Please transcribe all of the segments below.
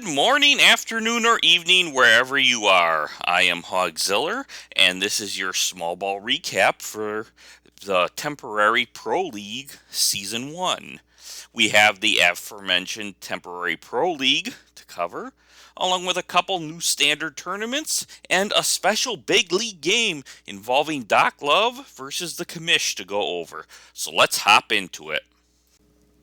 Good morning, afternoon, or evening, wherever you are. I am Hogziller, and this is your Smallball recap for the Temporary Pro League Season 1. We have the aforementioned Temporary Pro League to cover, along with a couple new standard tournaments and a special big league game involving Doc Love versus the Commish to go over. So let's hop into it.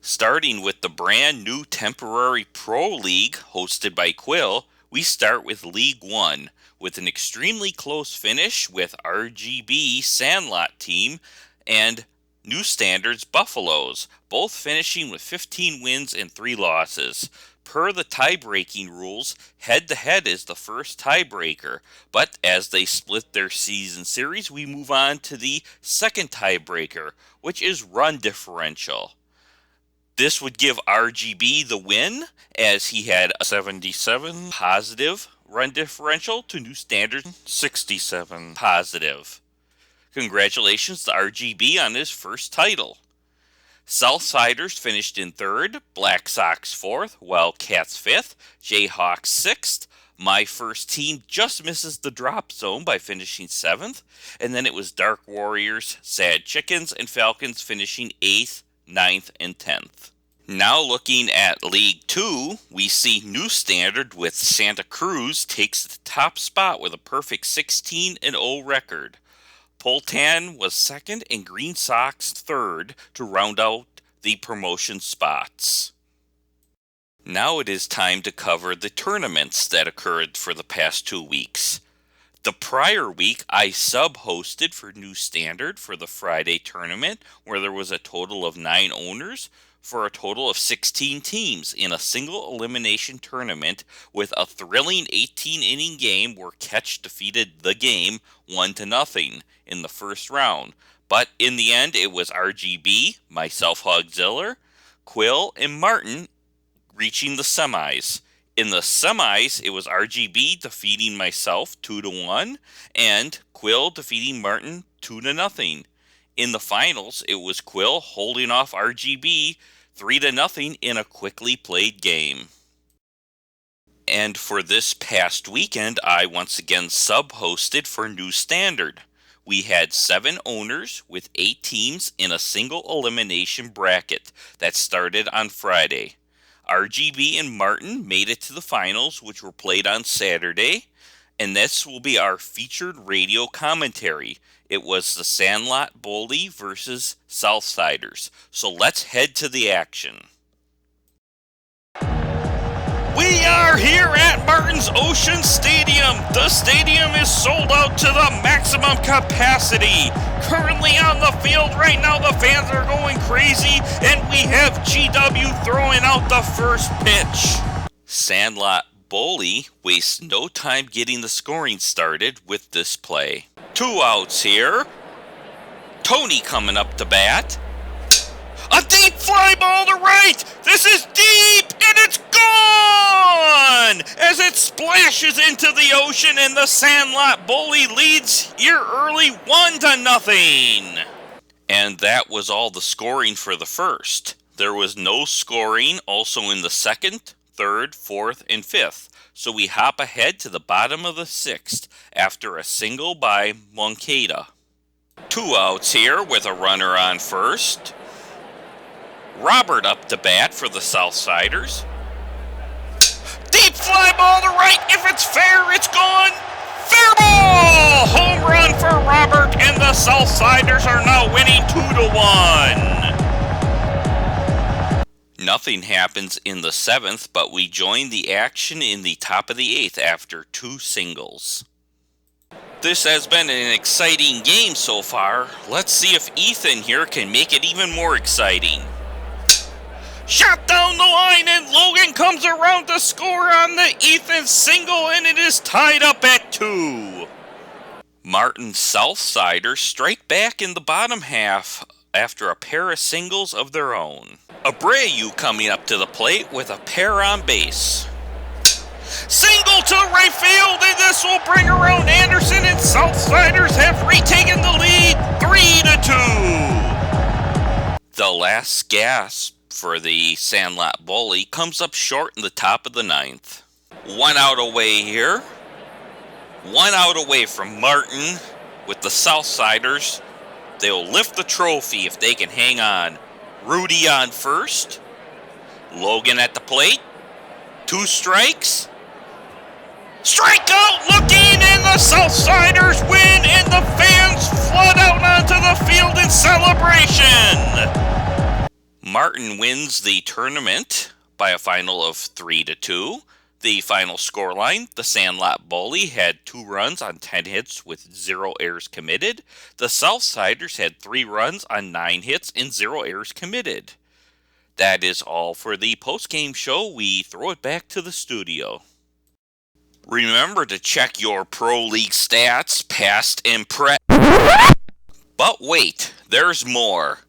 Starting with the brand new Temporary Pro League hosted by Quill, we start with League 1 with an extremely close finish with RGB Sandlot team and New Standards Buffaloes, both finishing with 15 wins and 3 losses. Per the tie-breaking rules, head-to-head is the first tiebreaker, but as they split their season series, we move on to the second tiebreaker, which is run differential. This would give RGB the win, as he had a 77 positive run differential to New Standard 67 positive. Congratulations to RGB on his first title. Southsiders finished in third, Black Sox fourth, Wildcats fifth, Jayhawks sixth. My first team just misses the drop zone by finishing seventh, and then it was Dark Warriors, Sad Chickens, and Falcons finishing 8th, 9th, and 10th. Now looking at League 2, we see New Standard with Santa Cruz takes the top spot with a perfect 16-0 record. Poltan was second and Green Sox third to round out the promotion spots. Now it is time to cover the tournaments that occurred for the past 2 weeks. The prior week, I sub-hosted for New Standard for the Friday tournament, where there was a total of 9 owners for a total of 16 teams in a single elimination tournament with a thrilling 18-inning game where Catch defeated the game 1-0 in the first round. But in the end, it was RGB, myself Hogziller, Quill, and Martin reaching the semis. In the semis, it was RGB defeating myself 2-1 and Quill defeating Martin 2-0. In the finals, it was Quill holding off RGB 3-0 in a quickly played game. And for this past weekend, I once again sub-hosted for New Standard. We had 7 owners with 8 teams in a single elimination bracket that started on Friday. RGB and Martin made it to the finals, which were played on Saturday, and this will be our featured radio commentary. It was the Sandlot Bully versus Southsiders. So let's head to the action. We are here at Martin's Ocean Stadium. The stadium is sold out to the maximum capacity. Currently on the field right now, the fans are going crazy, and we have GW throwing out the first pitch. Sandlot Bully wastes no time getting the scoring started with this play. 2 outs here. Tony coming up to bat. A deep fly ball to right. This is deep, and it's gone as it splashes into the ocean, and the Sandlot Bully leads here early 1-0. And that was all the scoring for the first. There was no scoring also in the second, third, fourth, and fifth. So we hop ahead to the bottom of the 6th after a single by Moncada. 2 outs here with a runner on first. Robert up to bat for the Southsiders. Deep fly ball to right. If it's fair, it's gone. Fair ball! Home run for Robert, and the Southsiders are now winning 2-1. Nothing happens in the 7th, but we join the action in the top of the 8th after 2 singles. This has been an exciting game so far. Let's see if Ethan here can make it even more exciting. Shot down the line, and Logan comes around to score on the Ethan single, and it is tied up at 2. Martin Southsiders strike back in the bottom half after a pair of singles of their own. Abreu coming up to the plate with a pair on base. Single to right field, and this will bring around Anderson, and Southsiders have retaken the lead 3-2. The last gasp for the Sandlot Bully comes up short in the top of the 9th. 1 out away here. 1 out away from Martin with the Southsiders. They'll lift the trophy if they can hang on. Rudy on first. Logan at the plate. 2 strikes. Strikeout looking, and the Southsiders win, and the fans flood out onto the field in celebration. Martin wins the tournament by a final of 3-2. The final scoreline, the Sandlot Bully had 2 runs on 10 hits with 0 errors committed. The Southsiders had 3 runs on 9 hits and 0 errors committed. That is all for the post-game show. We throw it back to the studio. Remember to check your Pro League stats, past and present. But wait, there's more.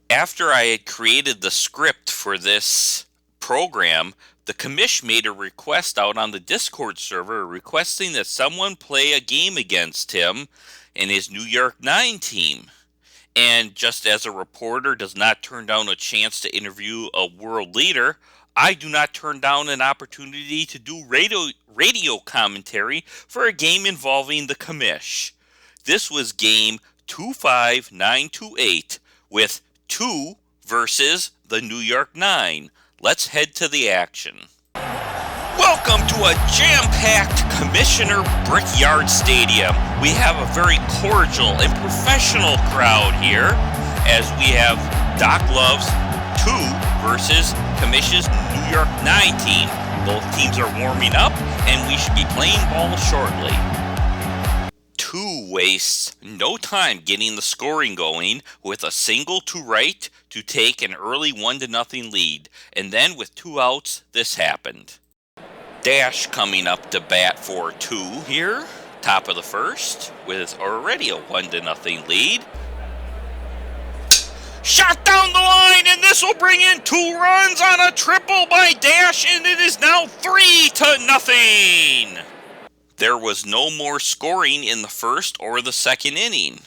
After I had created the script for this program, the Commish made a request out on the Discord server requesting that someone play a game against him and his New York 9 team. And just as a reporter does not turn down a chance to interview a world leader, I do not turn down an opportunity to do radio commentary for a game involving the Commish. This was game 25928 with 2 versus the New York 9. Let's head to the action. Welcome to a jam-packed Commissioner Brickyard Stadium. We have a very cordial and professional crowd here as we have Doc Love's 2 versus Commish's New York 9 team. Both teams are warming up, and we should be playing ball shortly. 2 wastes no time getting the scoring going with a single to right to take an early 1-0 lead. And then with 2 outs, this happened. Dash coming up to bat for 2 here, top of the first, with already a 1-0 lead. Shot down the line, and this will bring in 2 runs on a triple by Dash, and it is now 3-0. There was no more scoring in the first or the second inning.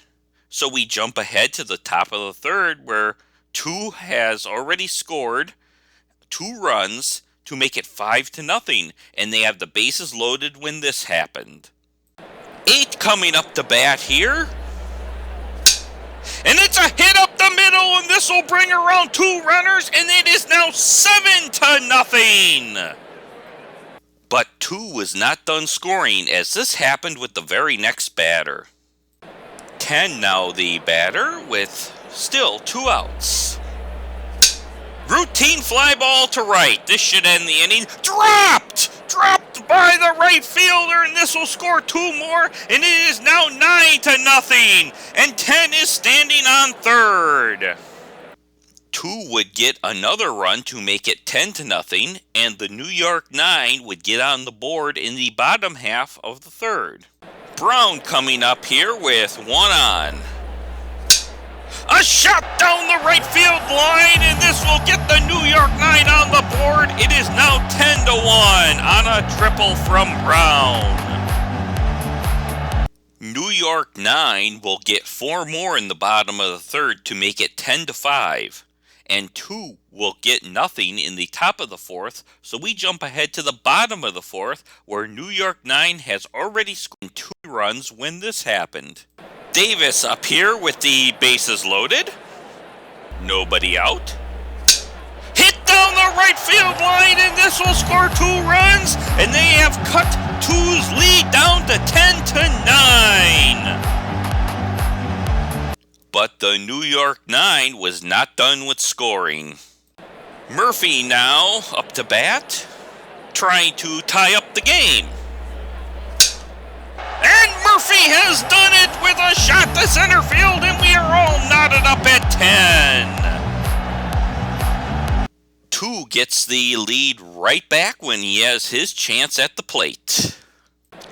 So we jump ahead to the top of the third where 2 has already scored 2 runs to make it 5-0, and they have the bases loaded when this happened. 8 coming up to bat here. And it's a hit up the middle, and this will bring around 2 runners, and it is now 7-0. But 2 was not done scoring as this happened with the very next batter. 10 now the batter with still 2 outs. Routine fly ball to right. This should end the inning. Dropped by the right fielder, and this will score 2 more, and it is now 9-0. And 10 is standing on third. 2 would get another run to make it 10-0, and the New York 9 would get on the board in the bottom half of the third. Brown coming up here with 1 on. A shot down the right field line, and this will get the New York 9 on the board. It is now 10-1 on a triple from Brown. New York 9 will get 4 more in the bottom of the third to make it 10-5. And 2 will get nothing in the top of the fourth, so we jump ahead to the bottom of the fourth, where New York 9 has already scored 2 runs when this happened. Davis up here with the bases loaded. Nobody out. Hit down the right field line, and this will score 2 runs, and they have cut 2's lead down to 10-9. But the New York 9 was not done with scoring. Murphy now up to bat, trying to tie up the game. And Murphy has done it with a shot to center field, and we are all knotted up at 10. 2 gets the lead right back when he has his chance at the plate.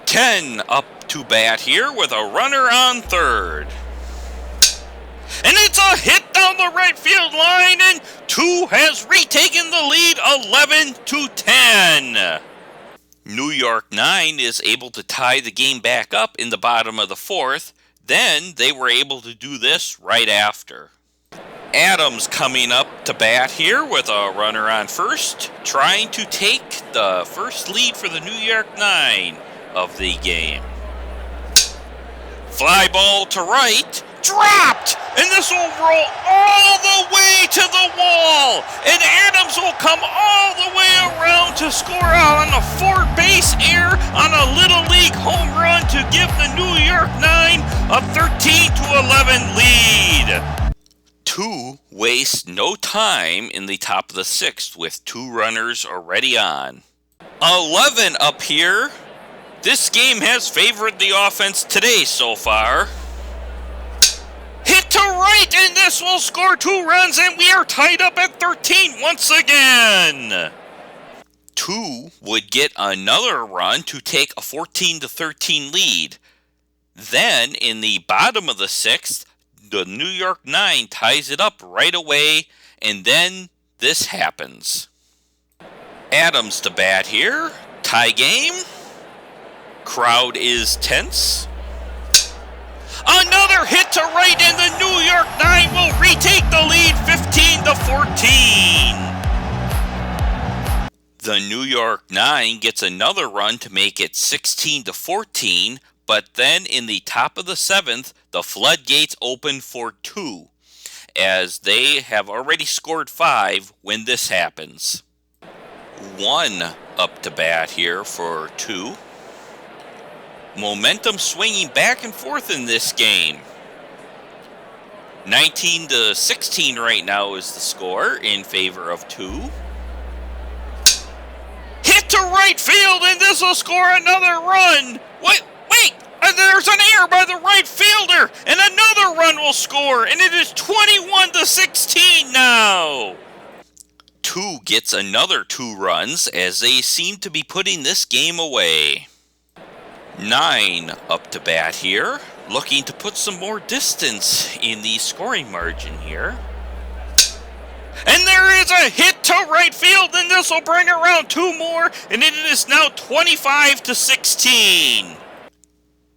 10 up to bat here with a runner on third. And it's a hit down the right field line, and 2 has retaken the lead 11-10. New York 9 is able to tie the game back up in the bottom of the fourth. Then they were able to do this right after. Adams coming up to bat here with a runner on first, trying to take the first lead for the New York 9 of the game. Fly ball to right, dropped, and this will roll all the way to the wall, and Adams will come all the way around to score out on a four-base error on a Little League home run to give the New York 9 a 13-11 lead. 2 waste no time in the top of the 6th with 2 runners already on. 11 up here. This game has favored the offense today so far. Hit to right, and this will score 2 runs, and we are tied up at 13 once again. 2 would get another run to take a 14-13 lead. Then, in the bottom of the 6th, the New York 9 ties it up right away, and then this happens. Adams to bat here. Tie game. Crowd is tense. Another hit to right, and the New York 9 will retake the lead 15-14. The New York 9 gets another run to make it 16-14, but then in the top of the 7th, the floodgates open for 2, as they have already scored 5 when this happens. 1 up to bat here for 2. Momentum swinging back and forth in this game. 19-16 right now is the score in favor of 2. Hit to right field, and this will score another run. Wait, there's an error by the right fielder, and another run will score, and it is 21-16 now. 2 gets another 2 runs as they seem to be putting this game away. 9 up to bat here, looking to put some more distance in the scoring margin here. And there is a hit to right field, and this will bring around 2 more, and it is now 25-16.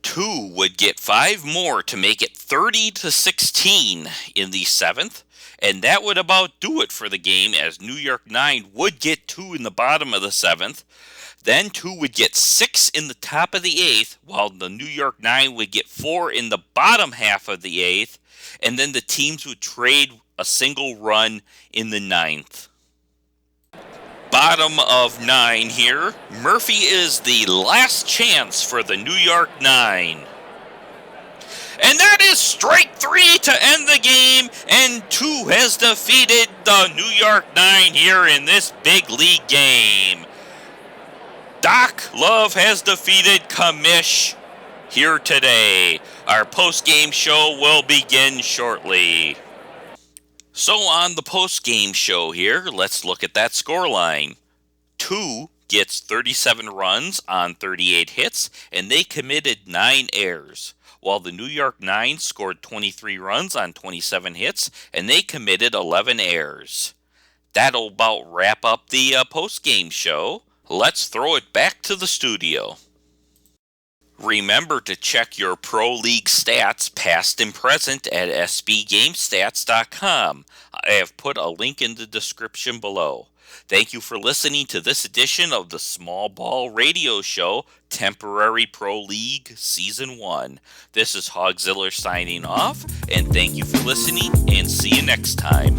2 would get 5 more to make it 30-16 in the 7th, and that would about do it for the game, as New York 9 would get 2 in the bottom of the 7th. Then 2 would get 6 in the top of the 8th, while the New York 9 would get 4 in the bottom half of the 8th, and then the teams would trade a single run in the 9th. Bottom of 9 here. Murphy is the last chance for the New York 9. And that is strike 3 to end the game, and 2 has defeated the New York 9 here in this big league game. Doc Love has defeated Commish here today. Our post-game show will begin shortly. So on the post-game show here, let's look at that scoreline. 2 gets 37 runs on 38 hits, and they committed 9 errors, while the New York 9 scored 23 runs on 27 hits, and they committed 11 errors. That'll about wrap up the post-game show. Let's throw it back to the studio. Remember to check your Pro League stats, past and present, at sbgamestats.com. I have put a link in the description below. Thank you for listening to this edition of the Smallball Radio Show, Temporary Pro League Season 1. This is Hogzilla signing off, and thank you for listening, and see you next time.